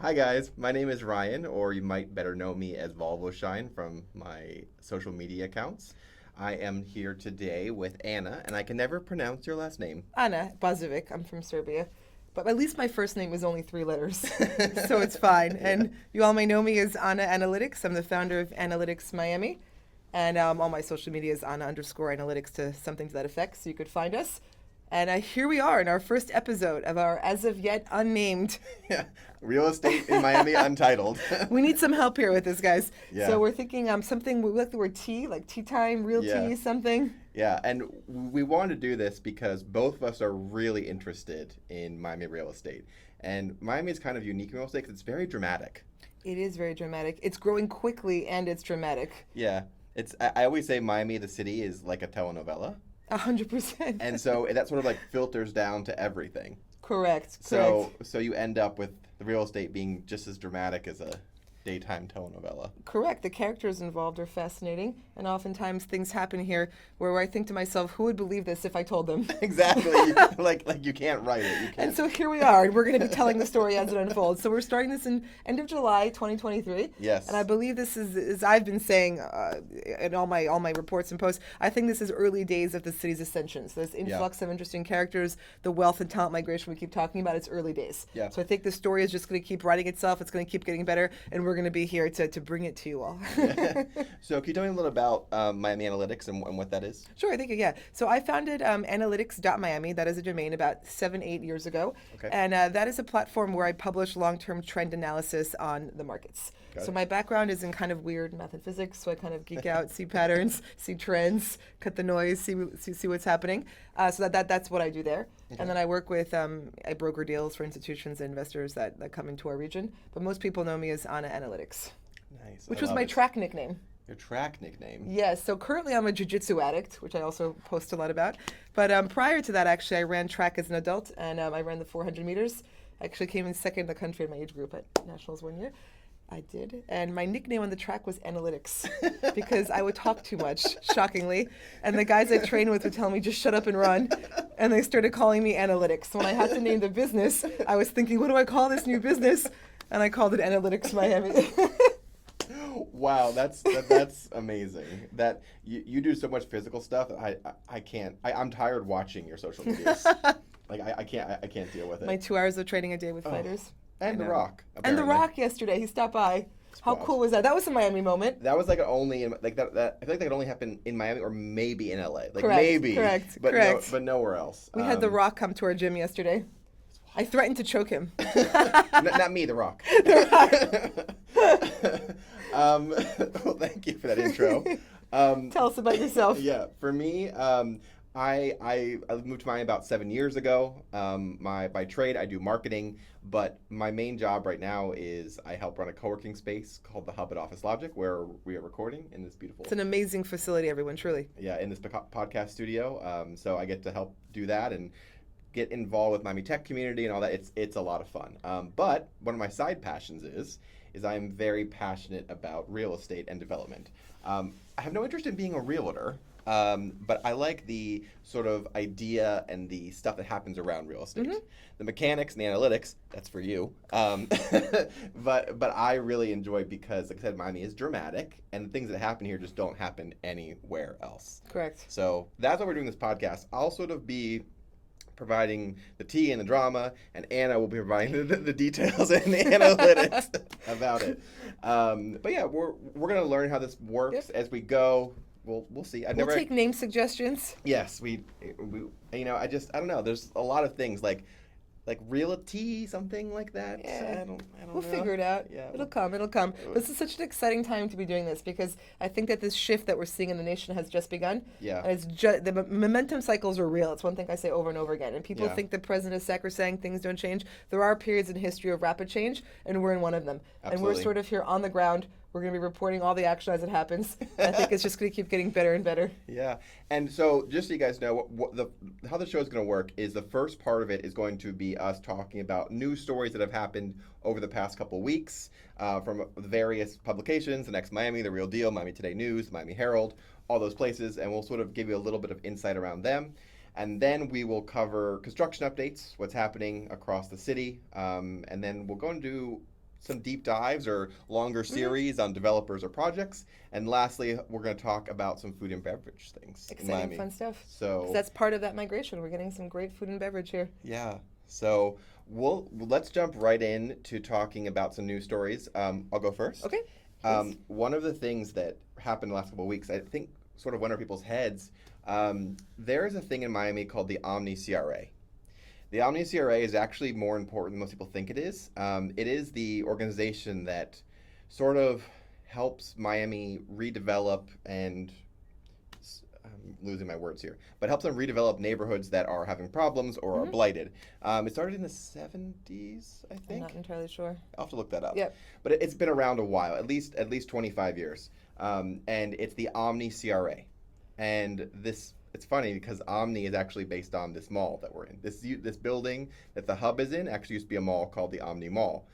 Hi guys, my name is Ryan, or you might better know me as Volvo Shine from my social media accounts. I am here today with Anna, and I can never pronounce your last name. Ana Bazovic. I'm from Serbia. But at least my first name is only three letters, so it's fine. Yeah. And you all may know me as Ana Analytics. I'm the founder of Analytics Miami. And all my social media is Ana underscore analytics to something to that effect, so you could find us. And here we are in our first episode of our as of yet unnamed. Yeah. Real estate in Miami Untitled. We need some help here with this, guys. Yeah. So we're thinking something, we like the word tea, like tea time, real Yeah. tea, something. Yeah, and we wanted to do this because both of us are really interested in Miami real estate. And Miami is kind of unique in real estate because it's very dramatic. It is very dramatic. It's growing quickly and it's dramatic. Yeah. I always say Miami, the city, is like a telenovela. 100%. And so that sort of like filters down to everything. Correct. So you end up with the real estate being just as dramatic as a daytime telenovela. Correct. The characters involved are fascinating, and oftentimes things happen here where I think to myself, who would believe this if I told them? Exactly. like you can't write it. You can't. And so here we are, and we're going to be telling the story as it unfolds. So we're starting this in end of July 2023. Yes. And I believe this is, as I've been saying in all my reports and posts, I think this is early days of the city's ascension. So this influx of interesting characters, the wealth and talent migration we keep talking about, it's early days. Yeah. So I think the story is just going to keep writing itself. It's going to keep getting better, and we're going to be here to bring it to you all. So can you tell me a little about Miami Analytics and what that is? Sure, I think, yeah. So I founded analytics.miami. That is a domain about 7-8 years ago. Okay. And that is a platform where I publish long-term trend analysis on the markets. Got So it. my background is in kind of weird math and physics, so I kind of geek out, see patterns, see trends, cut the noise, see what's happening. So that's what I do there. Okay. And then I work with, I broker deals for institutions and investors that come into our region. But most people know me as Ana Analytics, Nice. which I was love my it. track nickname. Your track nickname. Yes, so currently I'm a jiu-jitsu addict, which I also post a lot about. But prior to that, actually, I ran track as an adult, and I ran the 400 meters. I actually came in second in the country in my age group at Nationals one year. I did. And my nickname on the track was Analytics because I would talk too much, shockingly. And the guys I trained with would tell me, just shut up and run. And they started calling me Analytics. So when I had to name the business, I was thinking, what do I call this new business? And I called it Analytics Miami. Wow, that's amazing. That you do so much physical stuff that I can't. I'm tired watching your social medias. Like I can't deal with it. My 2 hours of training a day with Oh. fighters. And I The know. Rock. And The apparently. Rock yesterday, he stopped by. How wild. cool was that? That was a Miami moment. That was like only in, like that. I feel like that could only happen in Miami or maybe in LA. Like Correct, maybe. correct, But correct. No, but nowhere else. We had The Rock come to our gym yesterday. I threatened to choke him. Not me, The Rock. Well, thank you for that intro. Tell us about yourself. Yeah, for me, I moved to Miami about 7 years ago. By trade, I do marketing, but my main job right now is I help run a co-working space called the Hub at Office Logic, where we are recording in this beautiful, It's an amazing facility, everyone, truly. in this podcast studio. So I get to help do that and get involved with Miami tech community and all that. It's a lot of fun. But one of my side passions is I am very passionate about real estate and development. I have no interest in being a realtor, but I like the sort of idea and the stuff that happens around real estate. Mm-hmm. The mechanics and the analytics, that's for you. But I really enjoy because, like I said, Miami is dramatic, and the things that happen here just don't happen anywhere else. Correct. So that's why we're doing this podcast. I'll sort of be providing the tea and the drama, and Anna will be providing the details and the analytics about it. But yeah, we're gonna learn how this works as we go. We'll see. We'll take name suggestions. Yes, we I don't know. There's a lot of things like realty, something like that. Yeah. I don't We'll know. figure it out. Yeah. It'll come. This is such an exciting time to be doing this because I think that this shift that we're seeing in the nation has just begun. Yeah. And it's the momentum cycles are real. It's one thing I say over and over again. And people Yeah. think the president is sacrosanct, things don't change. There are periods in history of rapid change, and we're in one of them. And Absolutely. we're sort of here on the ground. We're going to be reporting all the action as it happens. I think it's just going to keep getting better and better. Yeah, and so just so you guys know, how the show is going to work is the first part of it is going to be us talking about news stories that have happened over the past couple weeks from various publications, the Next Miami, The Real Deal, Miami Today News, Miami Herald, all those places, and we'll sort of give you a little bit of insight around them. And then we will cover construction updates, what's happening across the city, and then we're going to do some deep dives or longer series on developers or projects. And lastly, we're going to talk about some food and beverage things in Exciting, Miami. fun stuff. So 'Cause that's part of that migration. We're getting some great food and beverage here. yeah. So let's jump right in to talking about some news stories. I'll go first. Okay. Please. One of the things that happened the last couple of weeks, I think, sort of went over people's heads. There is a thing in Miami called the Omni CRA. The Omni CRA is actually more important than most people think it is. It is the organization that sort of helps Miami redevelop and I'm losing my words here, but helps them redevelop neighborhoods that are having problems or are blighted. It started in the 70s, I I'm think. not entirely sure. I'll have to look that up. Yep. But it's been around a while, at least 25 years. And it's the Omni CRA. And it's funny because Omni is actually based on this mall that we're in. This building that the hub is in actually used to be a mall called the Omni Mall.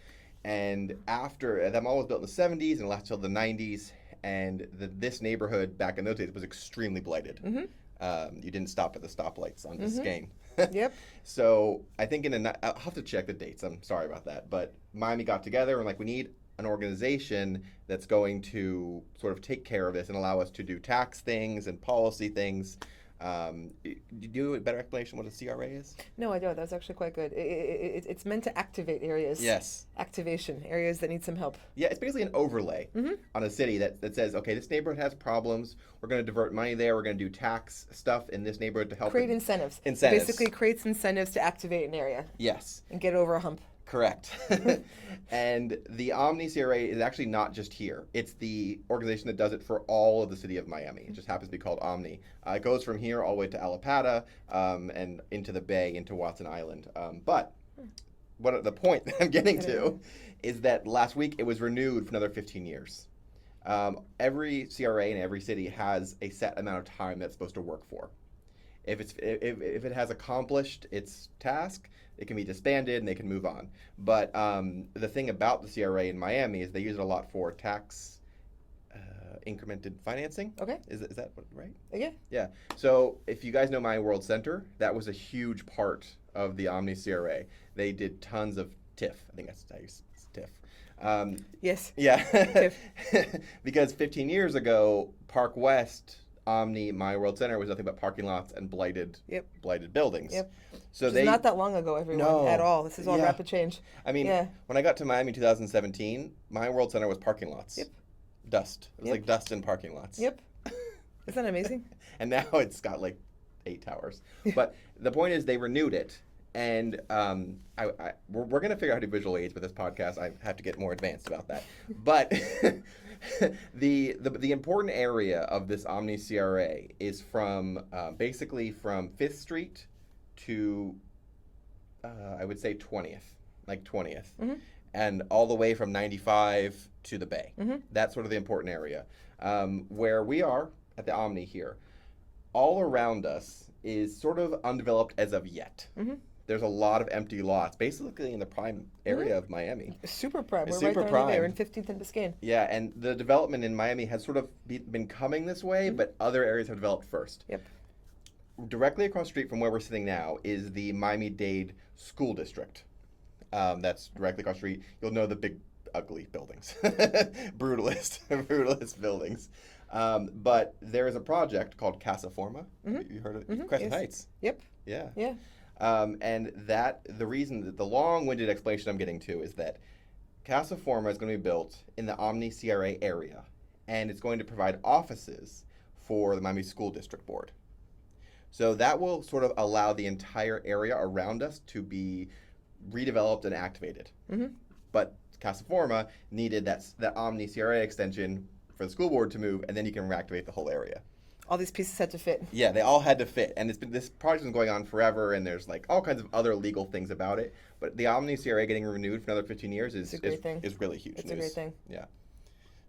And after that mall was built in the 70s and lasted till the 90s, and this neighborhood back in those days was extremely blighted. You didn't stop at the stoplights on Biscayne. Yep. So I think I'll have to check the dates. I'm sorry about that, but Miami got together and we need an organization that's going to sort of take care of this and allow us to do tax things and policy things. Do you do a better explanation what a CRA is? No, I don't. That's actually quite good. It's meant to activate areas. Yes. Activation, areas that need some help. Yeah, it's basically an overlay on a city that says, okay, this neighborhood has problems. We're going to divert money there. We're going to do tax stuff in this neighborhood to help Create incentives. Incentives. Basically creates incentives to activate an area Yes. and get over a hump. Correct. And the Omni CRA is actually not just here. It's the organization that does it for all of the city of Miami. It just happens to be called Omni. It goes from here all the way to Alapata and into the Bay, into Watson Island. But the point that I'm getting to is that last week it was renewed for another 15 years. Every CRA in every city has a set amount of time that's supposed to work for. If it has accomplished its task, it can be disbanded and they can move on. But the thing about the CRA in Miami is they use it a lot for tax incremented financing. Okay. Is that right? Yeah. Yeah. So if you guys know Miami World Center, that was a huge part of the Omni CRA. They did tons of TIF. I think that's how you say TIF. Yes. Yeah. TIF. Because 15 years ago, Park West, Omni, My World Center was nothing but parking lots and blighted buildings. Yep. So It's not that long ago, everyone, at all. This is all rapid change. I mean, when I got to Miami in 2017, My World Center was parking lots. Yep. Dust. It was like dust in parking lots. Yep. Isn't that amazing? And now it's got 8 towers. But the point is they renewed it. And we're going to figure out how to do visual aids with this podcast. I have to get more advanced about that. But the important area of this Omni CRA is from basically from 5th Street to I would say 20th, 20th, and all the way from 95 to the Bay. That's sort of the important area. Where we are at the Omni here, all around us is sort of undeveloped as of yet. There's a lot of empty lots, basically in the prime area of Miami. Super prime. We're super right prime. there in 15th and Biscayne. Yeah, and the development in Miami has sort of been coming this way, but other areas have developed first. Yep. Directly across the street from where we're sitting now is the Miami-Dade School District. That's directly across the street. You'll know the big, ugly buildings. brutalist buildings. But there is a project called Casa Forma. You heard of it? Crescent Heights. Yep. Yeah. Yeah. And the reason that the long-winded explanation I'm getting to is that Casa Forma is going to be built in the Omni CRA area, and it's going to provide offices for the Miami School District Board. So that will sort of allow the entire area around us to be redeveloped and activated. But Casa Forma needed that Omni CRA extension for the school board to move, and then you can reactivate the whole area. All these pieces had to fit. Yeah, they all had to fit, and this project's been going on forever, and there's all kinds of other legal things about it. But the Omni CRA getting renewed for another 15 years is really huge news. It's a great thing. Yeah.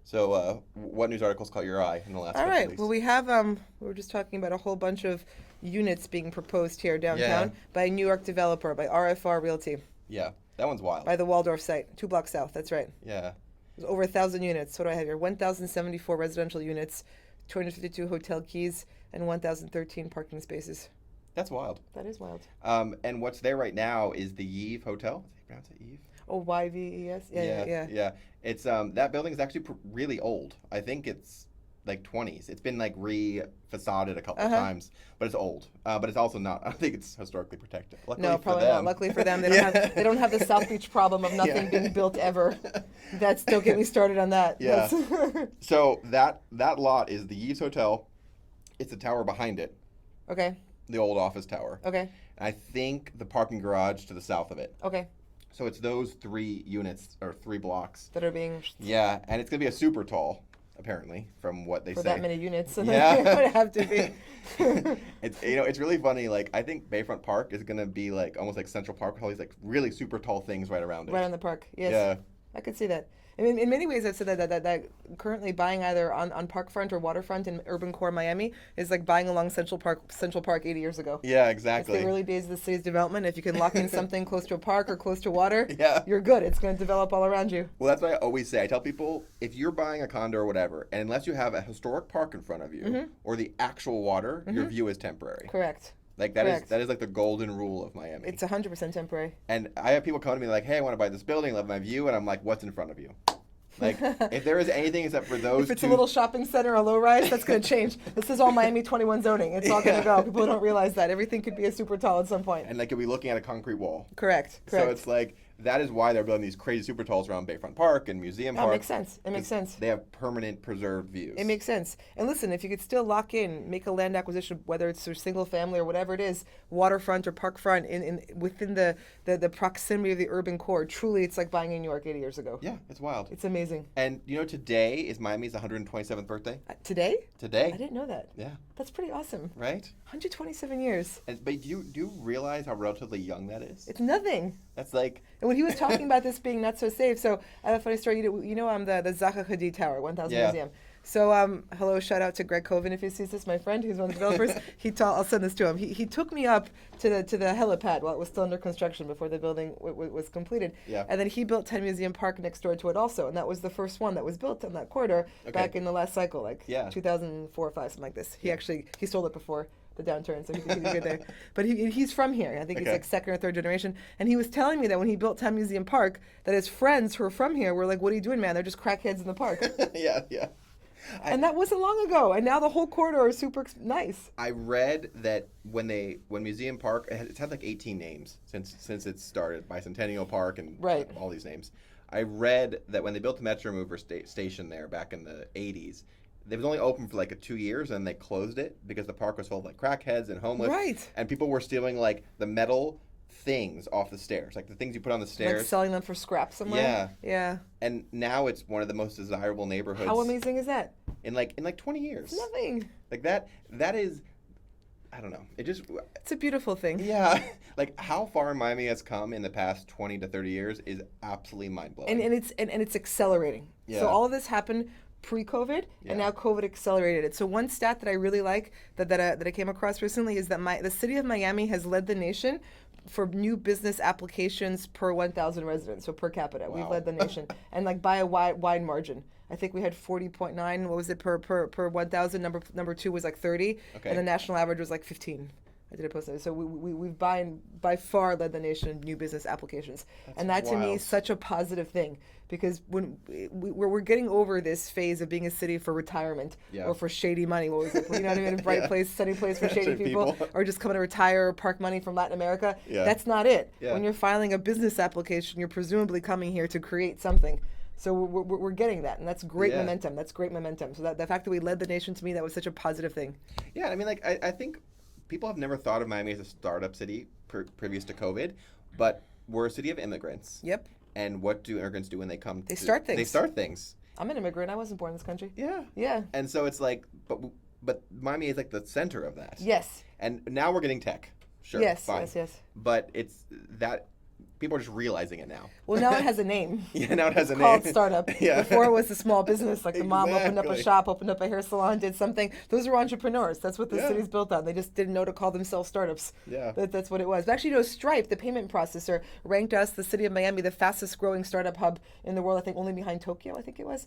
So, what news articles caught your eye in the last? All couple right. weeks? Well, we have we were just talking about a whole bunch of units being proposed here downtown by a New York developer, by RFR Realty. Yeah, that one's wild. By the Waldorf site, 2 blocks south. That's right. Yeah. There's over 1,000 units. What do I have here? 1,074 residential units, 252 hotel keys, and 1,013 parking spaces. That's wild. That is wild. And what's there right now is the Yves Hotel. Is it pronounced it Yves? Oh, YVES. Yeah. It's that building is actually really old. I think it's like 20s. It's been like re-facaded a couple of times, but it's old. But it's also not. I don't think it's historically protected. Luckily No, for probably them. not. Luckily for them, they don't have the South Beach problem of nothing being built ever. That's don't get me started on that. Yeah. So that lot is the Yves Hotel. It's the tower behind it, Okay. the old office tower. Okay. I think the parking garage to the south of it. Okay. So it's those 3 units or 3 blocks. That are being Yeah, and it's gonna be a super tall, apparently, from what they for say. that many units. Yeah. It would have to be. It's it's really funny. Like I think Bayfront Park is gonna be like almost like Central Park with all these like really super tall things right around it. Right on the park. Yes. Yeah. I could see that. I mean, in many ways, I'd say that currently buying either on parkfront or waterfront in urban core Miami is like buying along Central Park 80 years ago. Yeah, It's exactly. the early days of the city's development. If you can lock in something close to a park or close to water, Yeah. you're good. It's going to develop all around you. Well, that's what I always say. I tell people if you're buying a condo or whatever, and unless you have a historic park in front of you or the actual water, your view is temporary. Correct. Like Correct. that is like the golden rule of Miami. It's 100% temporary. And I have people come to me like, "Hey, I want to buy this building. I love my view." And I'm like, "What's in front of you?" Like, if there is anything except for those If it's two, a little shopping center, a low rise, that's going to change. This is all Miami 21 zoning. It's all going to go. People don't realize that. Everything could be a super tall at some point. and like you'll be looking at a concrete wall. Correct. So it's like that is why they're building these crazy super talls around Bayfront Park and Museum That Park. makes sense. It makes sense. They have permanent preserved views. It makes sense. And listen, if you could still lock in, make a land acquisition, whether it's a single family or whatever it is, waterfront or parkfront, in within the proximity of the urban core, truly it's like buying in New York 80 years ago. Yeah, it's wild. It's amazing. And today is Miami's 127th birthday. Today? Today. I didn't know that. Yeah. That's pretty awesome. Right. 127 years. But do you realize how relatively young that is? It's nothing. That's like And when he was talking about this being not so safe, so I have a funny story. I'm the Zaha Hadid Tower, 1000 Yeah. Museum. So hello, shout out to Greg Coven if he sees this, my friend, who's one of the developers. I'll send this to him. He took me up to the helipad while it was still under construction before the building was completed. Yeah. And then he built 10 Museum Park next door to it also, and that was the first one that was built on that corridor back in the last cycle, like Yeah. 2004 or 5, something like this. He sold it before the downturn, so he did good there. But he's from here. I think he's Okay. like 2nd or 3rd generation. And he was telling me that when he built Town Museum Park, that his friends who are from here were like, "What are you doing, man? They're just crackheads in the park." yeah. And that wasn't long ago. And now the whole corridor is super nice. I read that when Museum Park, it's had like 18 names since it started, Bicentennial Park and Right. all these names. I read that when they built the Metro Mover station there back in the 80s, it was only open for like 2 years and they closed it because the park was full of like crackheads and homeless. Right. And people were stealing like the metal things off the stairs, like the things you put on the stairs. Like selling them for scrap somewhere. Yeah. And now it's one of the most desirable neighborhoods. How amazing is that? In like 20 years. It's nothing. Like that is, I don't know. It just, It's a beautiful thing. yeah. Like how far Miami has come in the past 20 to 30 years is absolutely mind blowing. And it's accelerating. Yeah. So all of this happened pre-COVID, Yeah. and now COVID accelerated it. So one stat that I really like that I came across recently is that the city of Miami has led the nation for new business applications per 1,000 residents, so per capita. We've Wow. led the nation, and like by a wide margin. I think we had 40.9. What was it per 1,000? Number 2 was like 30, Okay. and the national average was like 15. I did a post on it. So we've by far led the nation in new business applications, and that to me wild. is such a positive thing because when we're getting over this phase of being a city for retirement Yeah. or for shady money. What was it? You know what I mean? A bright Yeah. place, sunny place for shady Shady people, people. or just coming to retire or park money from Latin America. Yeah. That's not it. Yeah. When you're filing a business application, you're presumably coming here to create something. So we're getting that, and that's great Yeah. momentum. That's great momentum. So that the fact that we led the nation, to me, that was such a positive thing. Yeah, I mean, like, I think people have never thought of Miami as a startup city previous to COVID, but we're a city of immigrants. Yep. And what do immigrants do when they come? They start things. They start things. I'm an immigrant. I wasn't born in this country. Yeah. Yeah. And so it's like, but Miami is like the center of that. Yes. And now we're getting tech. Sure. Yes. Fine. Yes. But it's that people are just realizing it now. Well, now it has a name. Yeah, now it has a It's name. called startup. Yeah. Before it was a small business, like the mom opened up a Exactly. shop, opened up a hair salon, did something. Those are entrepreneurs. That's what the Yeah. city's built on. They just didn't know to call themselves startups. Yeah. That's what it was. But actually, Stripe, the payment processor, ranked us, the city of Miami, the fastest growing startup hub in the world. I think only behind Tokyo. I think it was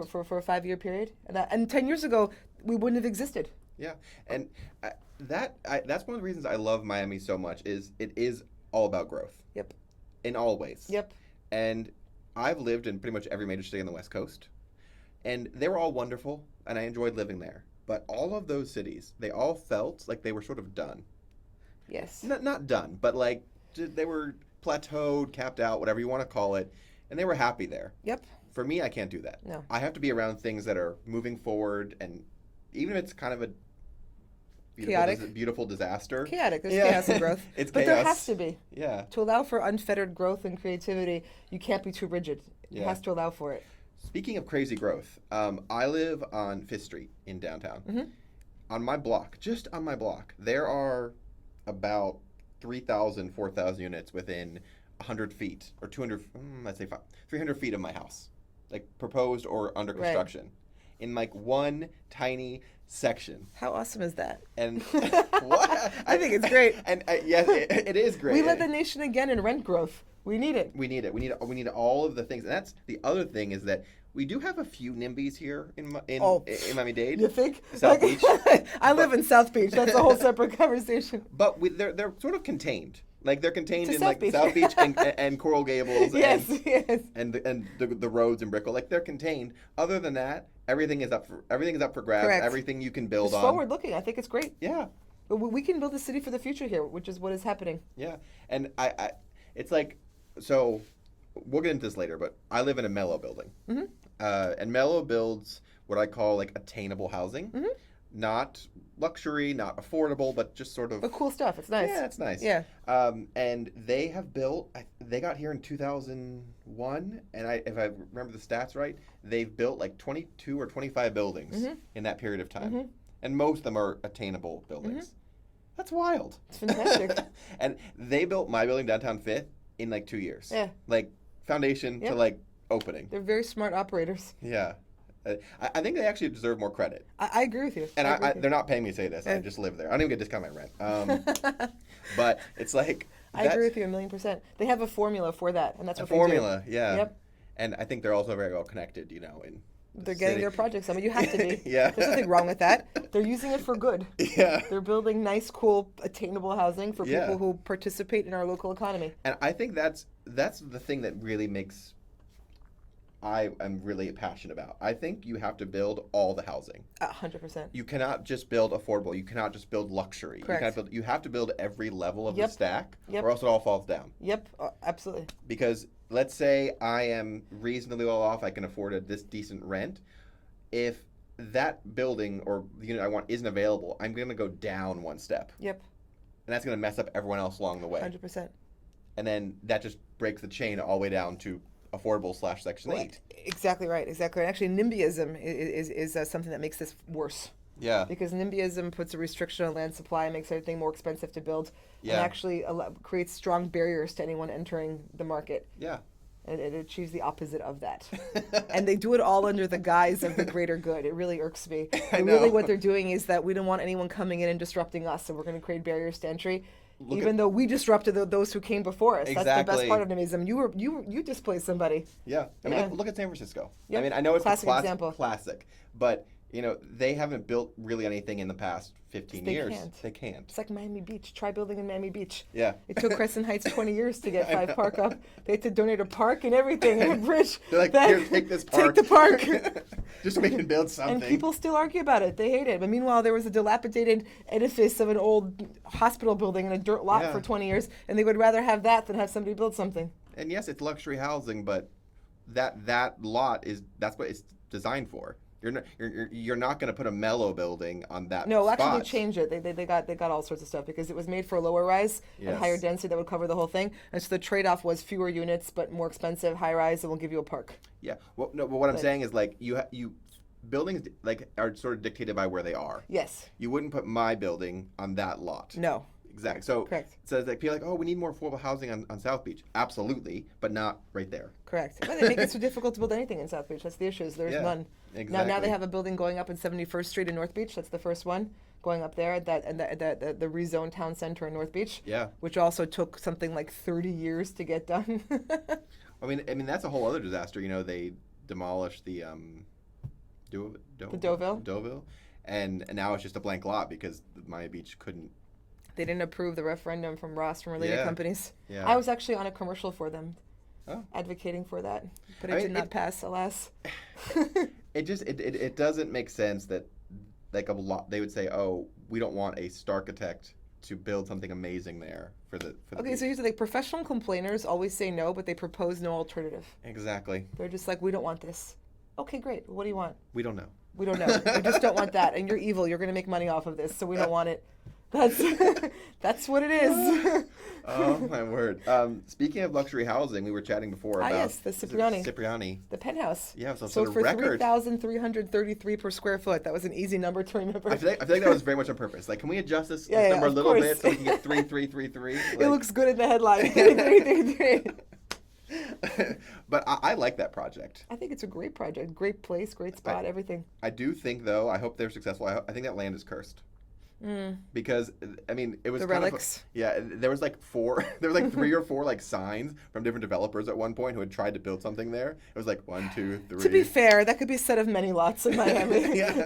for a 5-year period. And 10 years ago, we wouldn't have existed. Yeah, and that's one of the reasons I love Miami so much is it is all about growth Yep. in all ways. Yep. And I've lived in pretty much every major city on the West Coast, and they were all wonderful, and I enjoyed living there. But all of those cities, they all felt like they were sort of done. Yes. Not done, but like they were plateaued, capped out, whatever you want to call it, and they were happy there. Yep. For me, I can't do that. No. I have to be around things that are moving forward, and even if it's kind of a Chaotic. beautiful disaster. Chaotic. There's Yeah. chaos and growth. It's But chaos. there has to be. Yeah. To allow for unfettered growth and creativity, you can't be too rigid. It Yeah. has to allow for it. Speaking of crazy growth, I live on Fifth Street in downtown. Mhm. On my block, just on my block, there are about 3,000, 4,000 units within 100 feet or 200, let's say 300 feet of my house, like proposed or under Right. construction, in like one tiny section. How awesome is that? And what? I think it's great. And yes, it is great. We led the nation again in rent growth. We need it. We need it. We need all of the things. And that's the other thing is that we do have a few NIMBYs here in Miami-Dade. You think? South Beach. I live in South Beach. That's a whole separate conversation. But they're sort of contained. Like they're contained To in South like Beach. South Beach and Coral Gables Yes, yes. and the roads in Brickell. Like they're contained. Other than that, everything is up for grabs. Correct. Everything you can build It's on. forward looking. I think it's great. Yeah. But we can build a city for the future here, which is what is happening. Yeah. And I it's like, so we'll get into this later, but I live in a Mellow building. Mhm. And Mellow builds what I call like attainable housing. Mhm. Not luxury, not affordable, but just sort of. But cool stuff. It's nice. Yeah, it's nice. Yeah. And they have built. They got here in 2001, and if I remember the stats right, they've built like 22 or 25 buildings Mhm. in that period of time, Mhm. and most of them are attainable buildings. That's wild. It's fantastic. And they built my building downtown Fifth in like 2 years. Yeah. Like foundation Yep. to like opening. They're very smart operators. Yeah. I think they actually deserve more credit. I agree with you. And agree with you. they're not paying me to say this. I Yeah. just live there. I don't even get discount my rent. But it's like I agree with you 1,000,000%. They have a formula for that, and that's a what formula. they do. Yeah. Yep. And I think they're also very well connected. You know, in the They're getting city. their projects done. But you have to be. Yeah. There's nothing wrong with that. They're using it for good. Yeah. They're building nice, cool, attainable housing for Yeah. people who participate in our local economy. And I think that's the thing that really makes I am really passionate about. I think you have to build all the housing. 100%. You cannot just build affordable. You cannot just build luxury. Correct. You have to build every level of Yep. the stack, Yep. or else it all falls down. Yep, absolutely. Because let's say I am reasonably well off, I can afford this decent rent. If that building or the unit I want isn't available, I'm going to go down one step, Yep, and that's going to mess up everyone else along the way. 100%. And then that just breaks the chain all the way down to affordable / Section 8. Exactly right. Exactly right. Actually, NIMBYism is something that makes this worse. Yeah. Because NIMBYism puts a restriction on land supply, makes everything more expensive to build, Yeah. and actually creates strong barriers to anyone entering the market. Yeah. And it achieves the opposite of that. And they do it all under the guise of the greater good. It really irks me. I And really know. what they're doing is that we don't want anyone coming in and disrupting us, so we're going to create barriers to entry. Look even though we disrupted those who came before us. That's the best Exactly. part of NIMBYism. You displaced somebody. Yeah. I mean, Yeah. look at San Francisco. Yep. I mean, I know it's Classic a example. classic, but you know, they haven't built really anything in the past 15 They years. can't. They can't. It's like Miami Beach. Try building in Miami Beach. Yeah. It took Crescent Heights 20 years to get I 5 know. Park up. They had to donate a park and everything and a bridge. They're like, that- here, take this park. Take the park. Just so we can build something. And people still argue about it. They hate it. But meanwhile, there was a dilapidated edifice of an old hospital building in a dirt lot Yeah. for 20 years, and they would rather have that than have somebody build something. And yes, it's luxury housing, but that lot that's what it's designed for. You're not going to put a Mellow building on that No, spot. actually, they changed it. They got all sorts of stuff because it was made for a lower rise and Yes. higher density that would cover the whole thing. And so the trade-off was fewer units but more expensive, high rise, and we'll give you a park. Yeah. Well, no, but what I'm But- saying is like you buildings like are sort of dictated by where they are. Yes. You wouldn't put my building on that lot. No. Exactly. So Correct. So it's like people are like, oh, we need more affordable housing on South Beach. Absolutely, but not right there. Correct. But they make it so difficult to build anything in South Beach. That's the issue. Is there's Yeah, none. exactly. Now they have a building going up in 71st Street in North Beach. That's the first one going up there. The rezoned town center in North Beach. Yeah. Which also took something like 30 years to get done. I mean that's a whole other disaster. You know, they demolished the Deauville, and now it's just a blank lot because Miami Beach couldn't. They didn't approve the referendum from Ross from related Yeah. companies. Yeah. I was actually on a commercial for them. Oh. advocating for that, but it I did mean, not pass, alas. It doesn't make sense that like a lot they would say, oh, we don't want a Starchitect to build something amazing there for the Okay, beach. so here's the thing: professional complainers always say no, but they propose no alternative. Exactly. They're just like, we don't want this. Okay, great. What do you want? We don't know. We don't know. We just don't want that, and you're evil. You're going to make money off of this, so we don't want it. That's that's what it is. Oh my word. Speaking of luxury housing, we were chatting before Ah, about yes, the is it Cipriani. Cipriani. The penthouse. Yeah, so Sold a for record. 3,333 per square foot. That was an easy number to remember. I feel like that was very much on purpose. Like, can we adjust this Yeah, number a of little course. bit so we can get 3333? It looks good in the headline. 333. But I like that project. I think it's a great project, great place, great spot, everything. I do think, though, I hope they're successful. I think that land is cursed. Because I mean, it was The kind relics. of yeah. There was like there was like 3 or 4 like signs from different developers at one point who had tried to build something there. It was like 1, 2, 3. To be fair, that could be said of many lots in Miami. Yeah.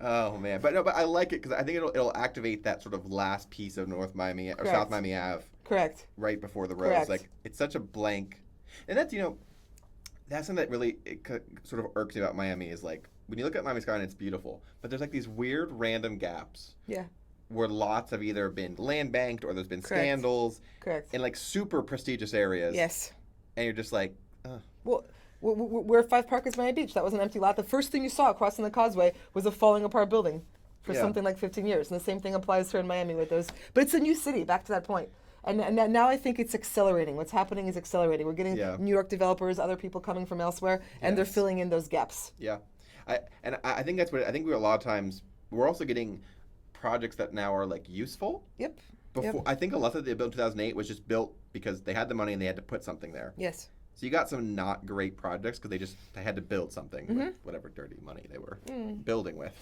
Oh man, but no, but I like it because I think it'll activate that sort of last piece of North Miami or Correct. South Miami Ave Correct. right before the roads. Correct. Like it's such a blank, and that's that's something that really sort of irks me about Miami is like when you look at Miami skyline, it's beautiful, but there's like these weird random gaps Yeah. where lots have either been land banked or there's been Correct. scandals Correct. in like super prestigious areas. Yes. And you're just like, Well, we're at 5 Park is Miami Beach. That was an empty lot. The first thing you saw crossing the causeway was a falling apart building for Yeah. something like 15 years. And the same thing applies here in Miami with those. But it's a new city, back to that point. And now I think it's accelerating. What's happening is accelerating. We're getting Yeah. New York developers, other people coming from elsewhere, and they're Yes. filling in those gaps. yeah. I think that's what I think we a lot of times we're also getting projects that now are like useful. Yep. Before Yep. I think a lot that they built in 2008 was just built because they had the money and they had to put something there. Yes. So you got some not great projects because they had to build something Mm-hmm. with whatever dirty money they were Mm. building with.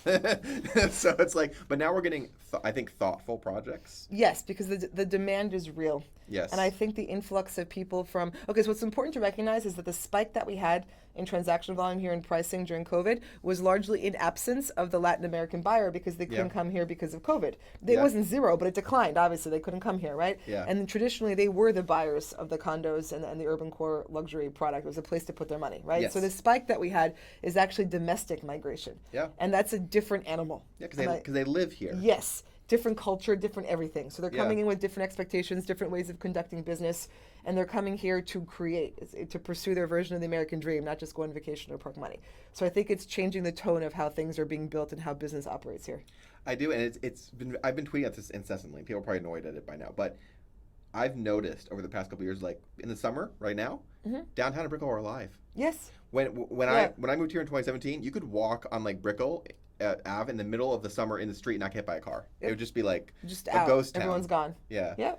So it's like, but now we're getting I think thoughtful projects. Yes, because the demand is real. Yes. And I think the influx of people from, okay, so what's important to recognize is that the spike that we had in transaction volume here in pricing during COVID was largely in absence of the Latin American buyer because they couldn't Yeah. come here because of COVID. It Yeah. wasn't zero, but it declined. Obviously, they couldn't come here, right? Yeah. And traditionally, they were the buyers of the condos and the urban core luxury product. It was a place to put their money, right? Yes. So the spike that we had is actually domestic migration. Yeah. And that's a different animal. Yeah, And I- because they live here. Yes, different culture, different everything. So they're Yeah. coming in with different expectations, different ways of conducting business, and they're coming here to create, to pursue their version of the American dream, not just go on vacation or park money. So I think it's changing the tone of how things are being built and how business operates here. I do, and I've been tweeting at this incessantly. People are probably annoyed at it by now, but I've noticed over the past couple of years, like in the summer, right now, downtown and Brickell are alive. Yes. When Yeah. I moved here in 2017, you could walk on like Brickell Ave in the middle of the summer in the street and not get hit by a car. It would just be like Just a out. ghost town. Everyone's gone. Yeah. Yeah.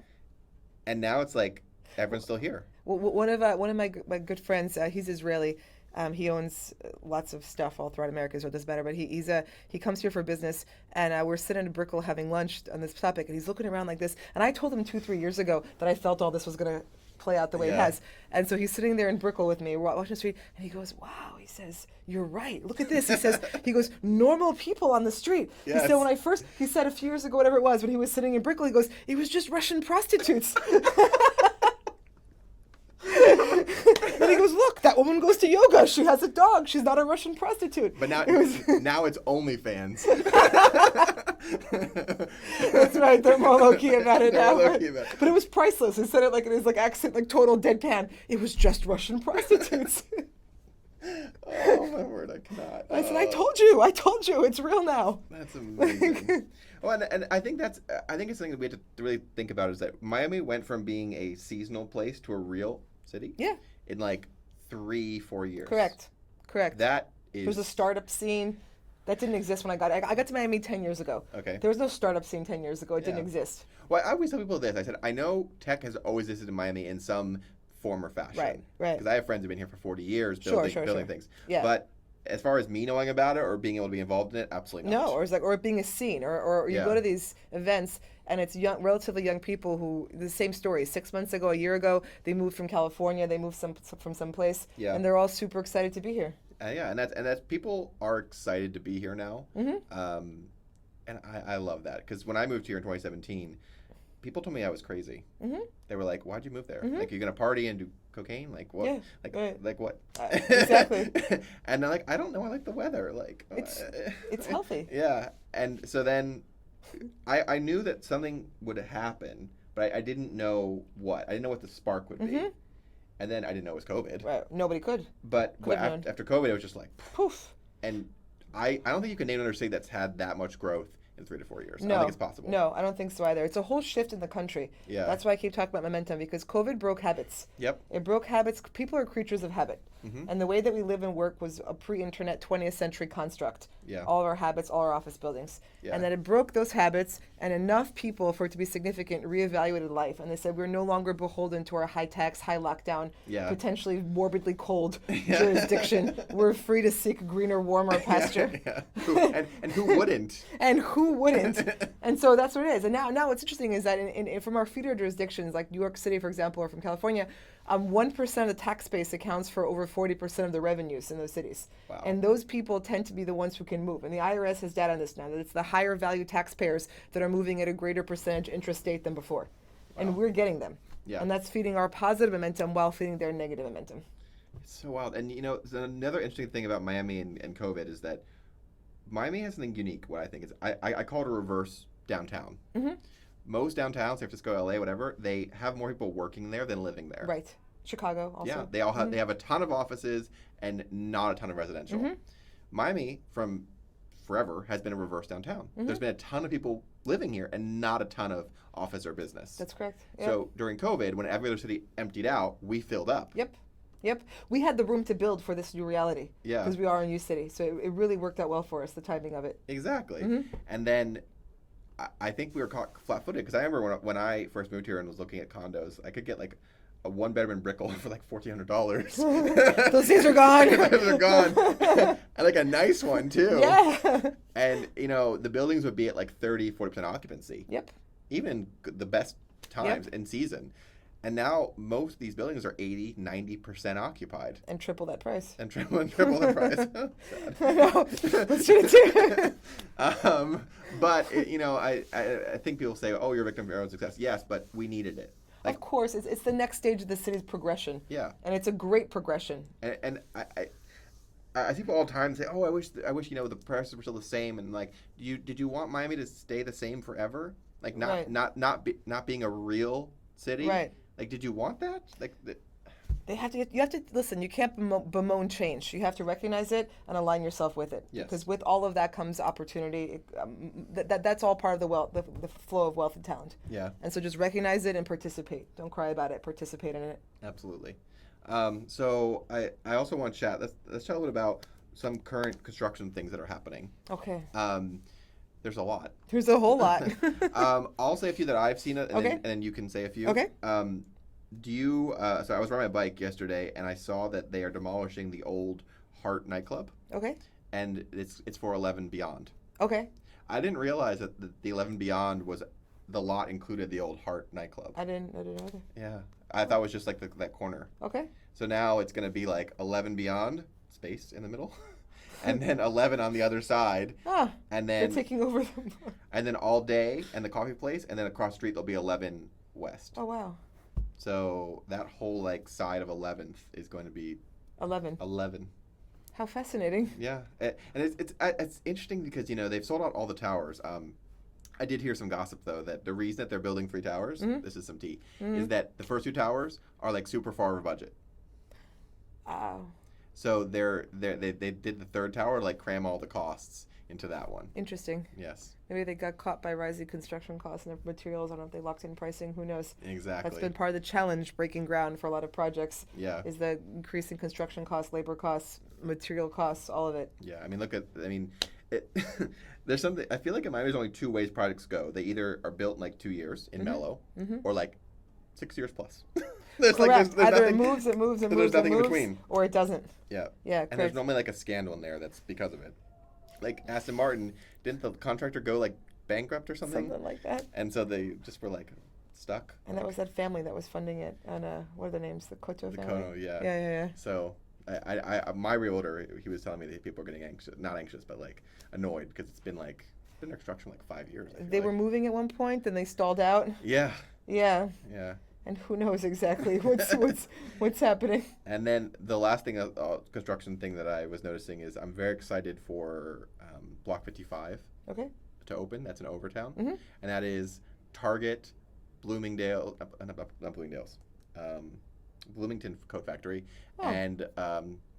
And now it's like everyone's still here. Well, one of my good friends, he's Israeli. He owns lots of stuff all throughout America, so it doesn't matter. But he comes here for business, and we're sitting in Brickell having lunch on this topic, and he's looking around like this. And I told him 2-3 years ago that I felt all this was going to play out the way it Yeah. has. And so he's sitting there in Brickell with me, we're watching the street, and he goes, "Wow," he says, "you're right. Look at this." He goes, "Normal people on the street." Yes. He said he said a few years ago, whatever it was, when he was sitting in Brickell, he goes, "It was just Russian prostitutes." And he goes, "Look, that woman goes to yoga. She has a dog. She's not a Russian prostitute." But now, now it's OnlyFans. That's right. They're more low key about it They're now. more low-key about it. But it was priceless. He said it like in his accent, like total deadpan. It was just Russian prostitutes. Oh my word, I cannot. I said, I told you, it's real now. That's amazing. Oh, and I think it's something that we have to really think about is that Miami went from being a seasonal place to a real city. Yeah. In like 3-4 years. Correct. That is. There's a startup scene that didn't exist when I got. I got to Miami 10 years ago. Okay. There was no startup scene 10 years ago. It didn't Yeah. exist. Well, I always tell people this. I said I know tech has always existed in Miami in some form or fashion. Right. Because I have friends who've been here for 40 years Sure, building sure. things. Yeah. But as far as me knowing about it or being able to be involved in it, absolutely not. No, or it being a scene, or you Yeah. go to these events and it's relatively young people who the same story. 6 months ago, a year ago, they moved from California, they moved from someplace, Yeah. and they're all super excited to be here. Yeah, and that's people are excited to be here now. Mhm. And I love that because when I moved here in 2017, people told me I was crazy. Mhm. They were like, "Why'd you move there? Mhm. Like, you're gonna party and do cocaine? Like what? Yeah, Like right. like what?" Exactly. And they're like, "I don't know. I like the weather. Like, It's healthy. yeah." And so then I knew that something would happen, but I didn't know what. I didn't know what the spark would be. Mhm. And then I didn't know it was COVID. Right. Nobody could. But Could have known. after COVID, it was just like, Poof. and I don't think you can name another city that's had that much growth in 3 to 4 years. I No, don't think it's possible. no, I don't think so either. It's a whole shift in the country. Yeah. That's why I keep talking about momentum, because COVID broke habits. Yep. It broke habits. People are creatures of habit. Mhm. And the way that we live and work was a pre-internet 20th century construct. Yeah. All of our habits, all our office buildings. Yeah. And then it broke those habits, and enough people for it to be significant reevaluated life. And they said we're no longer beholden to our high tax, high lockdown, Yeah. potentially morbidly cold jurisdiction. We're free to seek greener, warmer pasture. Yeah. And who wouldn't? And who wouldn't? And so that's what it is. And now what's interesting is that from our feeder jurisdictions, like New York City, for example, or from California, 1% of the tax base accounts for over 40% of the revenues in those cities. Wow. And those people tend to be the ones who can move. And the IRS has data on this now, that it's the higher value taxpayers that are moving at a greater percentage intrastate than before. And we're getting them. Yeah. And that's feeding our positive momentum while feeding their negative momentum. It's so wild. And so another interesting thing about Miami and COVID is that Miami has something unique. What I think is, I call it a reverse downtown. Mm-hmm. Most downtowns, San Francisco, LA, whatever, they have more people working there than living there. Right. Chicago also. Yeah, they all have they have a ton of offices and not a ton of residential. Mhm. Miami, from forever, has been a reverse downtown. There's been a ton of people living here and not a ton of office or business. That's correct. Yep. So during COVID, when every other city emptied out, we filled up. Yep. Yep. We had the room to build for this new reality. Yeah. Because we are a new city. So it really worked out well for us, the timing of it. Exactly. Mhm. And then I think we were caught flat-footed because I remember when I first moved here and was looking at condos, I could get like a one-bedroom in Brickell for like $1,400. Those days are gone. Those are gone. And like a nice one too. Yeah. And the buildings would be at like 30-40% occupancy. Yep. Even the best times in season. And now most of these buildings are 80-90% occupied. And triple that price. And triple the price. I know. Let's do it too. But I think people say, "Oh, you're a victim of your own success." Yes, but we needed it. Like, Of course, it's the next stage of the city's progression. yeah, And it's a great progression. and I see people all the time say, "Oh, I wish the prices were still the same." And like, did you want Miami to stay the same forever? Like Right. not being a real city. Right. Like, did you want that? Like, You have to listen. You can't bemoan change. You have to recognize it and align yourself with it. Yes. Because with all of that comes opportunity. That's all part of the flow of wealth and talent. yeah, And so just recognize it and participate. Don't cry about it. Participate in it. absolutely. So I also want to chat. Let's chat a little bit about some current construction things that are happening. Okay. There's a lot. There's a whole lot. I'll say a few that I've seen, Okay. and then you can say a few. Okay. Do you? So I was riding my bike yesterday, and I saw that they are demolishing the old Heart nightclub, Okay. and it's for 11 Beyond. Okay. I didn't realize that the 11 Beyond was the lot included the old Heart nightclub. I didn't know either. Yeah, I thought it was just like that corner. Okay. So now it's gonna be like 11 Beyond, space in the middle, and then 11 on the other side, Ah, and they're then taking over and then all day and the coffee place, and then across the street there'll be 11 West. Oh, wow. So that whole like side of 11th is going to be 11. 11. How fascinating. Yeah, and it's interesting because they've sold out all the towers. I did hear some gossip though that the reason that they're building 3 towers, this is some tea, is that the first 2 towers are like super far over budget. Wow. So they did the 3rd tower to like cram all the costs into that one. Interesting. Yes, Maybe they got caught by rising construction costs and their materials. I don't know if they locked in pricing. Who knows? exactly. That's been part of the challenge breaking ground for a lot of projects. Yeah. Is the increasing construction costs, labor costs, material costs, all of it. Yeah, I mean, there's something. I feel like in Miami, there's only 2 ways projects go. They either are built in like 2 years in Mellow, or like 6 years plus. there's Correct. there's Either nothing, it moves, it moves, it there's moves, nothing it in moves, between. or it doesn't. Yeah. Yeah, And there's correct. normally like a scandal in there that's because of it. Like Aston Martin, didn't the contractor go like bankrupt or something? Something like that. And so they just were like stuck. And that was that family that was funding it. And what are the names? The Koto The family? Kono, yeah. Yeah. So my realtor, he was telling me that people are getting anxious, not anxious, but like annoyed because it's been like been in construction like 5 years. I feel They were like. moving at one point, then they stalled out. Yeah, Yeah, yeah. and who knows exactly what's happening. And then the last thing, construction thing that I was noticing is I'm very excited for Block 55 Okay. to open. That's in Overtown, Mhm. and that is Target, Bloomingdale, not Bloomingdale's, Bloomington Coat Factory, Oh. and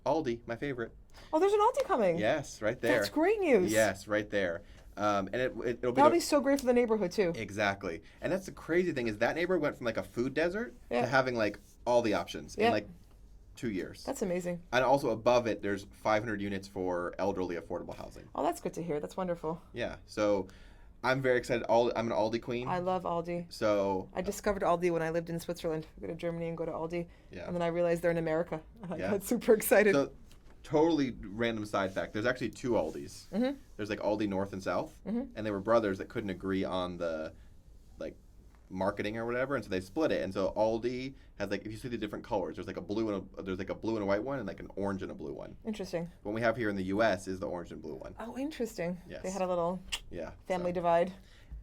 Aldi, my favorite. Oh, there's an Aldi coming. Yes, right there. That's great news. Yes, right there. And it'll be That'll be so great for the neighborhood too. exactly. And that's the crazy thing is that neighborhood went from like a food desert Yeah. to having like all the options Yeah. in like 2 years. That's amazing. And also above it, there's 500 units for elderly affordable housing. Oh, that's good to hear. That's wonderful. Yeah. So I'm very excited. I'm an Aldi queen. I love Aldi. So I discovered Aldi when I lived in Switzerland. I go to Germany and go to Aldi, yeah. and then I realized they're in America. I Yeah. got super excited. So totally random side fact. There's actually two Aldis. Mhm. There's like Aldi North and South, Mhm. and they were brothers that couldn't agree on the like marketing or whatever, and so they split it. And so Aldi has like if you see the different colors, there's like a blue and a white one, and like an orange and a blue one. Interesting. What we have here in the U.S. is the orange and blue one. Oh, interesting. Yes. They had a little Yeah. family so, divide.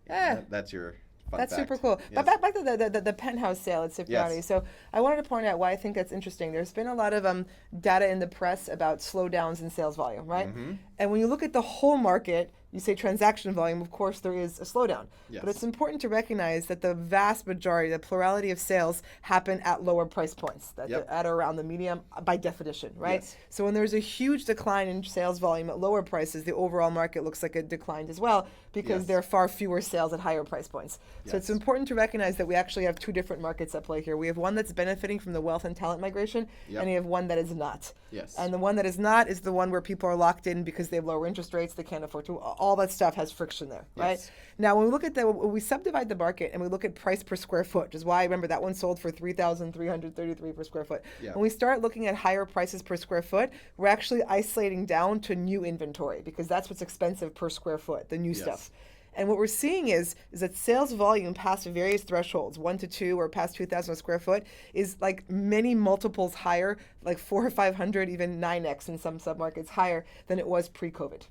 Yeah. that's your fun That's fact. super cool. Yes. But back to the penthouse sale at Cipriani. Yes. So I wanted to point out why I think that's interesting. There's been a lot of data in the press about slowdowns in sales volume, right? Mhm. And when you look at the whole market, you say transaction volume, of course there is a slowdown. Yes. But it's important to recognize that the vast majority, the plurality of sales happen at lower price points, Yep. at or around the medium by definition, right? Yes. So when there's a huge decline in sales volume at lower prices, the overall market looks like it declined as well because Yes. there are far fewer sales at higher price points. So it's Yes. important to recognize that we actually have two different markets at play here. We have one that's benefiting from the wealth and talent migration, Yep. and you have one that is not. Yes. And the one that is not is the one where people are locked in because they have lower interest rates, they can't afford to. All that stuff has friction there, right? Yes. Now, when we look at when we subdivide the market and we look at price per square foot, which is why I remember that one sold for $3,333 per square foot. Yeah. When we start looking at higher prices per square foot, we're actually isolating down to new inventory because that's what's expensive per square foot, the new Yes. stuff. And what we're seeing is that sales volume past various thresholds, 1 to 2 or past 2,000 a square foot, is like many multiples higher, like 400 or 500, even 9x in some submarkets higher than it was pre-COVID.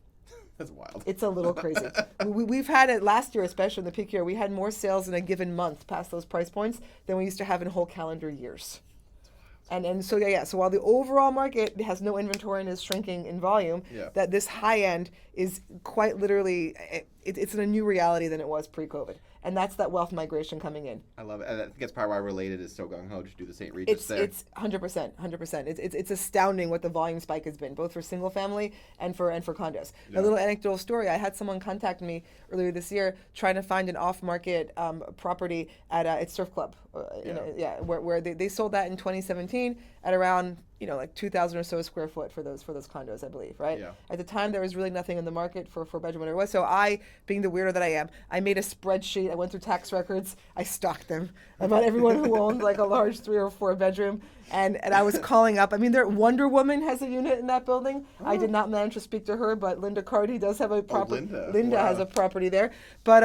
That's wild. It's a little crazy. We've had it last year, especially in the peak year. We had more sales in a given month past those price points than we used to have in whole calendar years. And so yeah. So while the overall market has no inventory and is shrinking in volume, Yeah. that this high end is quite literally it's in a new reality than it was pre-COVID, and that's that wealth migration coming in. I love it. And I think that's probably why Related is so gung ho to do the St. Regis there. It's 100%. It's astounding what the volume spike has been, both for single family and for condos. Yeah. A little anecdotal story: I had someone contact me earlier this year trying to find an off-market property at Surf Club, where they sold that in 2017 at around like 2,000 or so a square foot for those condos, I believe, right? Yeah. At the time, there was really nothing in the market for bedroom whatever it was. So I, being the weirdo that I am, I made a spreadsheet. I went through tax records. I stalked them about everyone who owned like a large 3 or 4 bedroom. And I was calling up. I mean, Wonder Woman has a unit in that building. I did not manage to speak to her, but Linda Carty does have a property. Linda. Has Wow. a property there. But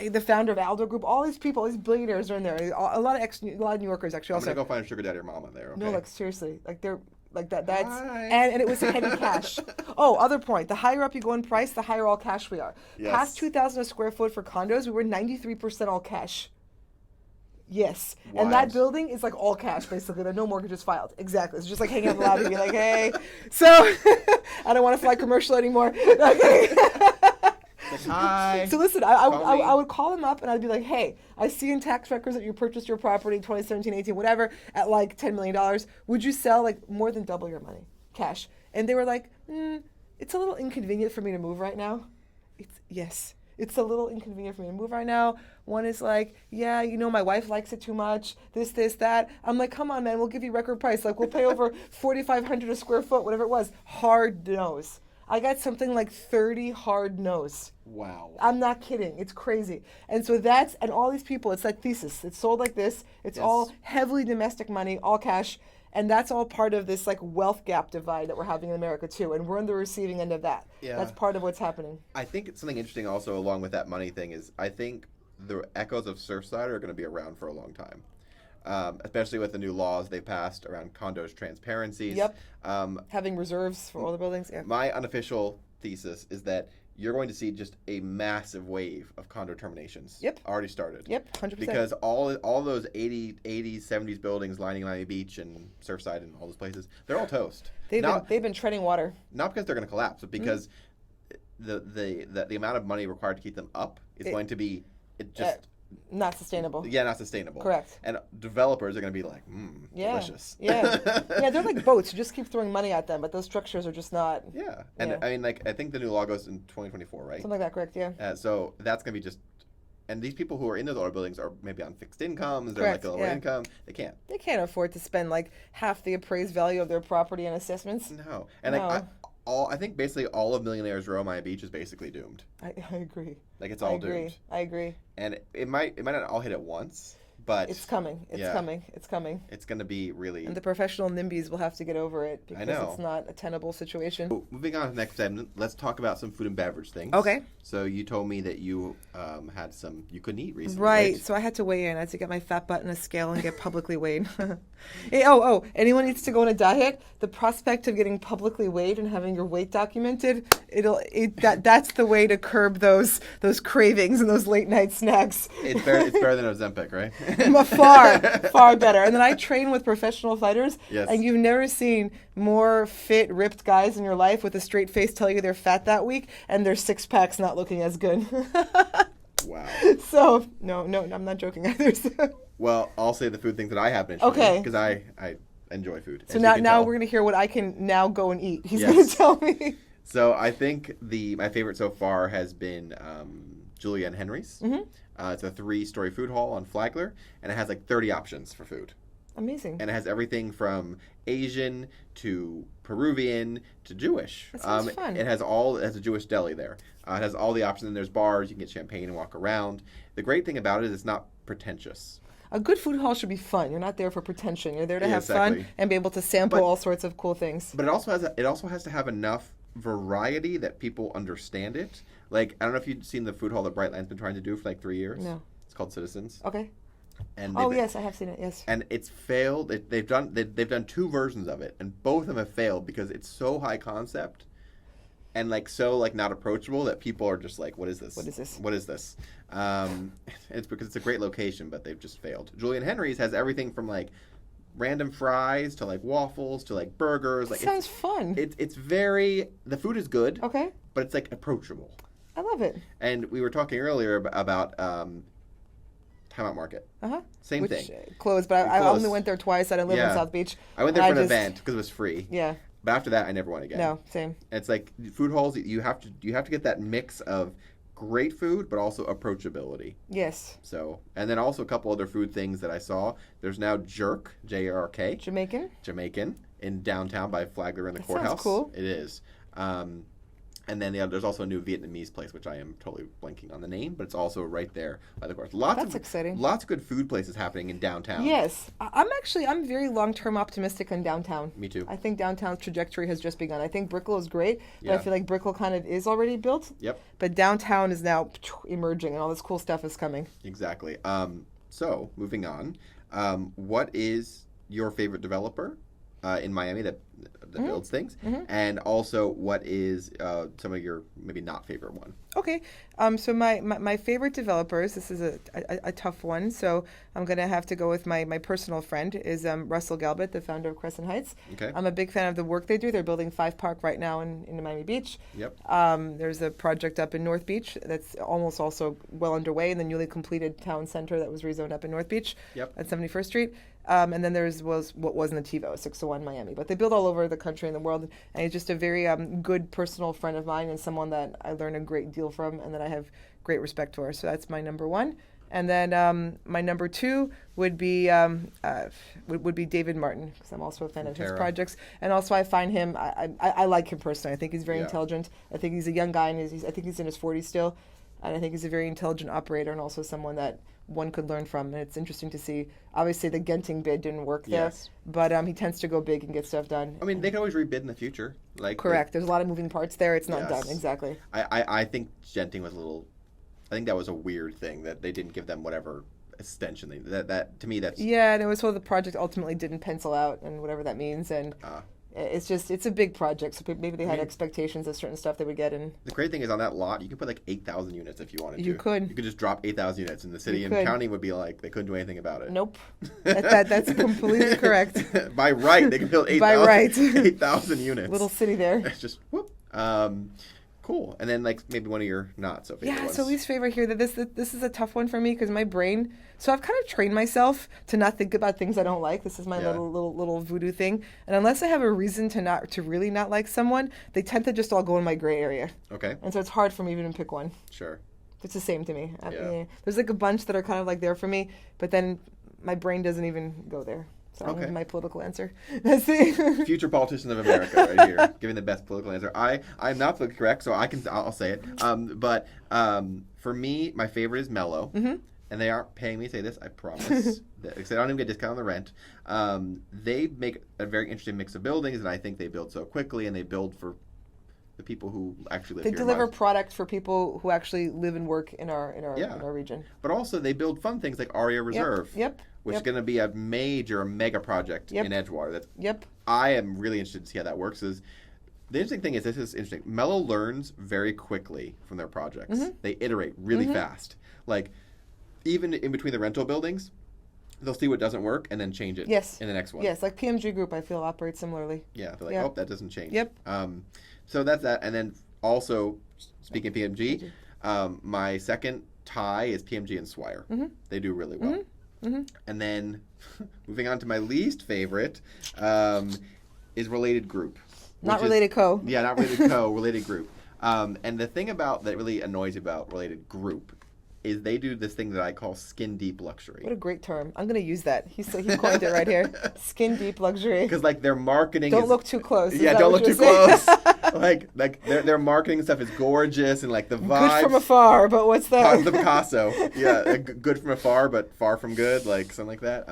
the founder of Aldo Group, all these people, all these billionaires are in there. A lot of New Yorkers actually I'm also. gonna go find a sugar daddy or mama there. Okay? No, like seriously, like they're like that. That's Hi. and it was heavy cash. Oh, other point: the higher up you go in price, the higher all cash we are. Yes. Past 2,000 a square foot for condos, we were 93% all cash. Yes, and that Wild. building is like all cash basically. There are no mortgages filed. Exactly. It's just like hanging out in the lobby, be like, hey. So I don't want to fly commercial anymore. Okay. Like, hi. So listen, Call me. I would call them up and I'd be like, hey, I see in tax records that you purchased your property 2017, 18, whatever, at like $10 million. Would you sell like more than double your money, cash? And they were like, it's a little inconvenient for me to move right now. Yes, it's a little inconvenient for me to move right now. One is like, yeah, my wife likes it too much, this, that. I'm like, come on, man, we'll give you record price. Like, we'll pay over $4,500 a square foot, whatever it was. Hard no's. I got something like 30 hard no's. Wow. I'm not kidding. It's crazy. And so and all these people, it's that thesis. It's sold like this. It's Yes. all heavily domestic money, all cash. And that's all part of this like wealth gap divide that we're having in America too. And we're on the receiving end of that. Yeah. That's part of what's happening. I think it's something interesting also along with that money thing is I think the echoes of Surfside are going to be around for a long time. Especially with the new laws they passed around condos transparencies. Yep. Um, Having reserves for all the buildings. Yeah. my unofficial thesis is that you're going to see just a massive wave of condo terminations. Yep. Already started. Yep, 100%. Because all those 80s, 70s buildings lining Miami Beach and Surfside and all those places, they're all toast. they've been treading water. Not because they're going to collapse, but because the amount of money required to keep them up is going to be not sustainable. Yeah, not sustainable. Correct. And developers are going to be like, delicious. Yeah. They're like boats. You just keep throwing money at them, but those structures are just not. Yeah. And I mean, like, I think the new law goes in 2024, right? Something like that, correct, yeah. So that's going to be just. And these people who are in those older buildings are maybe on fixed incomes, they're Correct, like a lower income. They can't. They can't afford to spend like half the appraised value of their property on assessments. No. And I think basically all of Millionaires Row Miami Beach is basically doomed. I agree. Like, it's all doomed. I agree. And it might not all hit at once, but it's coming. It's coming. It's coming. It's going to be really. And the professional NIMBYs will have to get over it because I know. it's not a tenable situation. So, moving on to the next segment, let's talk about some food and beverage things. Okay. So you told me that you had some you couldn't eat recently. Right. So I had to weigh in. I had to get my fat butt in a scale and get publicly weighed. Hey, anyone needs to go on a diet? The prospect of getting publicly weighed and having your weight documented, that's the way to curb those cravings and those late night snacks. It's better than Ozempic, right? Far better. And then I train with professional fighters, yes. And you've never seen more fit, ripped guys in your life with a straight face tell you they're fat that week and their six packs not looking as good. Wow. So no, I'm not joking either. Well, I'll say the food things that I have been interested because I enjoy food. So now we're gonna hear what I can now go and eat. He's gonna tell me. So I think my favorite so far has been Julia and Henry's. Mm-hmm. It's a 3-story food hall on Flagler, and it has like 30 options for food. Amazing. And it has everything from Asian to Peruvian to Jewish. That sounds fun. It has a Jewish deli there. It has all the options, and there's bars. You can get champagne and walk around. The great thing about it is it's not pretentious. A good food hall should be fun. You're not there for pretension. You're there to have fun and be able to sample all sorts of cool things. But it also has to have enough variety that people understand it. Like, I don't know if you've seen the food hall that Brightline's been trying to do for like 3 years. No. It's called Citizens. Okay. And yes, I have seen it. Yes. And it's failed. They've done 2 versions of it, and both of them have failed because it's so high concept, and so not approachable that people are just like, "What is this? What is this? What is this?" It's because it's a great location, but they've just failed. Julian Henry's has everything from like random fries to like waffles to like burgers. Like, sounds fun. It's very the food is good. Okay. But it's like approachable. I love it. And we were talking earlier about Time Out Market. Same thing. Closed, but I only went there twice. I didn't live in South Beach. I went there for an event because it was free. Yeah. But after that, I never went again. No, same. It's like food halls. You have to get that mix of great food, but also approachability. Yes. So, and then also a couple other food things that I saw. There's now Jerk, J-R-K. Jamaican in downtown by Flagler in the courthouse. Sounds cool. It is. And then there's also a new Vietnamese place, which I am totally blanking on the name, but it's also right there by the course. That's exciting. Lots of good food places happening in downtown. Yes. I'm very long-term optimistic on downtown. Me too. I think downtown's trajectory has just begun. I think Brickell is great, but I feel like Brickell kind of is already built. Yep. But downtown is now emerging, and all this cool stuff is coming. Exactly. So, moving on, what is your favorite developer in Miami that builds things? Mm-hmm. And also, what is some of your maybe not favorite one? Okay. So my favorite developers, this is a tough one, so I'm going to have to go with my personal friend, is Russell Galbert, the founder of Crescent Heights. Okay. I'm a big fan of the work they do. They're building Five Park right now in Miami Beach. Yep. There's a project up in North Beach that's almost also well underway in the newly completed town center that was rezoned up in North Beach. Yep. At 71st Street. And then was what was Nativo, 601 Miami. But they build all over the country and the world. And he's just a very good personal friend of mine and someone that I learn a great deal from and that I have great respect for. So that's my number one. And then my number two would be David Martin, because I'm also a fan of his projects. And also I find him, I like him personally. I think he's very intelligent. I think he's a young guy, and I think he's in his 40s still. And I think he's a very intelligent operator and also someone that one could learn from. And it's interesting to see. Obviously, the Genting bid didn't work there, but he tends to go big and get stuff done. I mean, they can always rebid in the future. Correct. There's a lot of moving parts there. It's not done. Exactly. I think Genting was I think that was a weird thing that they didn't give them whatever extension. That to me, that's... Yeah, and it was the project ultimately didn't pencil out and whatever that means. And It's a big project, so maybe they had mean- expectations of certain stuff they would get, and The great thing is on that lot, you could put like 8,000 units if you wanted to. You could. You could just drop 8,000 units, and the city You and could. county would be like, they couldn't do anything about it. nope. That's completely correct. By right, they could build 8,000 By right. 8,000 units. Little city there. It's just, whoop. Cool. And then like maybe one of your not so favorite Yeah, ones. so least favorite here. This is a tough one for me because my brain. So I've kind of trained myself to not think about things I don't like. This is my Yeah. little voodoo thing. And unless I have a reason to really not like someone, they tend to just all go in my gray area. Okay, And so it's hard for me even to pick one. sure. It's the same to me. Yeah. There's like a bunch that are kind of like there for me, but then my brain doesn't even go there. So I'm Okay. giving my political answer. That's it. Future politician of America right here, giving the best political answer. I'm not politically correct, so I'll say it. But for me, my favorite is Mellow. Mm-hmm. And they aren't paying me to say this, I promise. Because I don't even get a discount on the rent. They make a very interesting mix of buildings, and I think they build so quickly, and they build for the people who actually live They here. deliver product for people who actually live and work in our Yeah. in our region. But also, they build fun things like Aria Reserve, Yep. which is Yep. going to be a mega project Yep. in Edgewater. That's Yep. I am really interested to see how that works. The interesting thing is, this is interesting. Mellow learns very quickly from their projects. Mm-hmm. They iterate really fast. Like, even in between the rental buildings, they'll see what doesn't work and then change it Yes. in the next one. Yes, like PMG Group, I feel operates similarly. Yeah, they're like, Yeah. oh, that doesn't change. Yep. So that's that. And then also, speaking of PMG, my second tie is PMG and Swire. Mm-hmm. They do really well. And then, moving on to my least favorite, is Related Group. Not which is- Related Co. Yeah, not Related Co, Related Group. And the thing that really annoys me about Related Group is they do this thing that I call skin deep luxury. What a great term. I'm going to use that. He coined it right here. Skin deep luxury. Because like their marketing Don't is, look too close. Is Yeah, that don't what look too you're saying? close. like their marketing stuff is gorgeous and like the vibes. Good from afar, but what's that? The Picasso. Yeah, good from afar, but far from good, like something like that.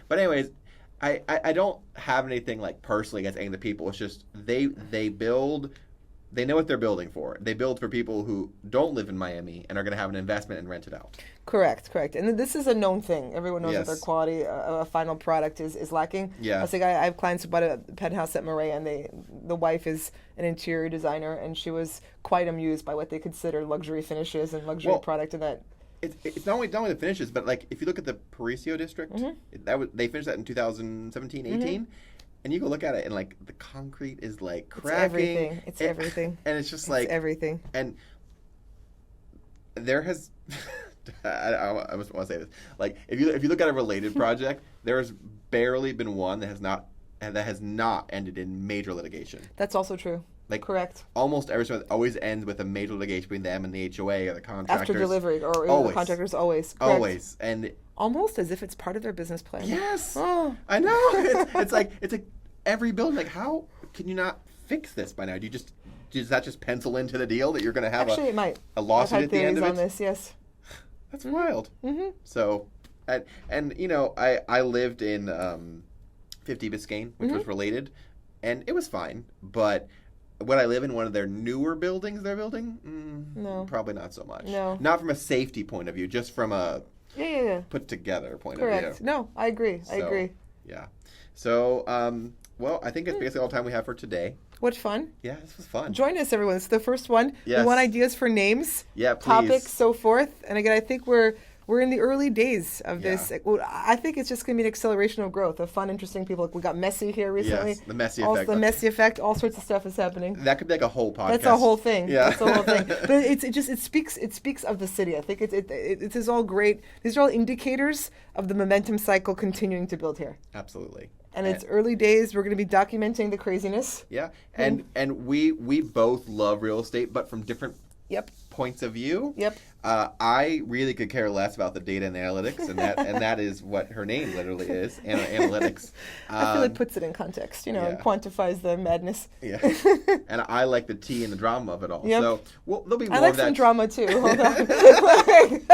But anyways, I don't have anything like personally against any of the people. It's just they build. They know what they're building for. They build for people who don't live in Miami and are going to have an investment and rent it out. Correct. And this is a known thing. Everyone knows that their Yes. quality of a final product is lacking. Yeah. I was like, I have clients who bought a penthouse at Murray, and the wife is an interior designer, and she was quite amused by what they consider luxury finishes and luxury Well, product in that. It's not only the finishes, but like if you look at the Paraiso district, they finished that in 2017, 18. And you go look at it, and like the concrete is like cracking. Everything. It's everything. And it's just It's like everything. And there has, I want to say this. Like if you look at a Related project, there has barely been one that has not ended in major litigation. That's also true. Like Correct. almost every time always ends with a major litigation between them and the HOA or the contractors. After delivery, or the Always. contractors always. Correct. Always. And Almost as if it's part of their business plan. yes, Oh. I know. It's like every building. Like, how can you not fix this by now? Does that just pencil into the deal that you're going to have Actually, it might. a lawsuit I've had at the end theories of on it? this, yes. That's wild. Mm-hmm. So, and you know, I lived in 50 Biscayne, which was Related, and it was fine. But would I live in one of their newer buildings they're building? No. Probably not so much. No. Not from a safety point of view, just from a Yeah. put together point Correct. of view. No, I agree. I So, agree. Yeah. So, well, I think it's basically all the time we have for today. What fun. Yeah, this was fun. Join us, everyone. It's the first one. Yes. We want ideas for names, Yeah, please. topics, so forth. And again, I think we're in the early days of Yeah. this. Well, I think it's just going to be an acceleration of growth of fun, interesting people. We got Messi here recently. Yes, the Messi Also, effect. the Messi effect. All sorts of stuff is happening. That could be like a whole podcast. That's a whole thing. Yeah. That's a whole thing. But it speaks of the city. I think it is all great. These are all indicators of the momentum cycle continuing to build here. Absolutely. And it's early days. We're going to be documenting the craziness. Yeah, and we both love real estate, but from different Yep. points of view. Yep. I really could care less about the data and analytics, and that is what her name literally is, analytics. I feel it puts it in contect, and yeah. quantifies the madness. Yeah, and I like the tea and the drama of it all. Yep. So there'll be more I like of that. some drama too. Hold on.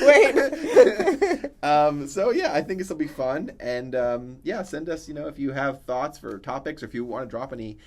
Wait. So yeah, I think this will be fun, and yeah, send us if you have thoughts for topics, or if you want to drop any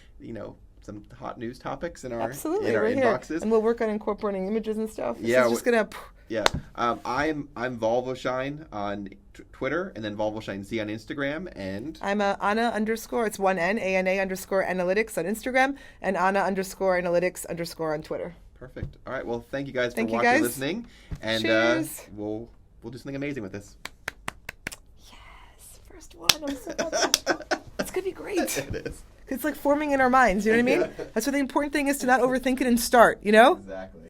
some hot news topics in our Absolutely, in our we're here. inboxes. And we'll work on incorporating images and stuff. This Yeah, is just gonna Yeah. I'm Volvoshine on Twitter, and then Volvoshine Z on Instagram, and I'm Anna underscore, it's one N, ANA underscore analytics on Instagram, and Anna underscore analytics underscore on Twitter. perfect. All right. Well, thank you guys Thank for you, watching, guys. listening, and Cheers. we'll do something amazing with this. Yes, first one. I'm so happy. It's going to be great. It is. It's like forming in our minds, you know what I mean? Yeah. That's what the important thing is, to not overthink it and start, you know? Exactly.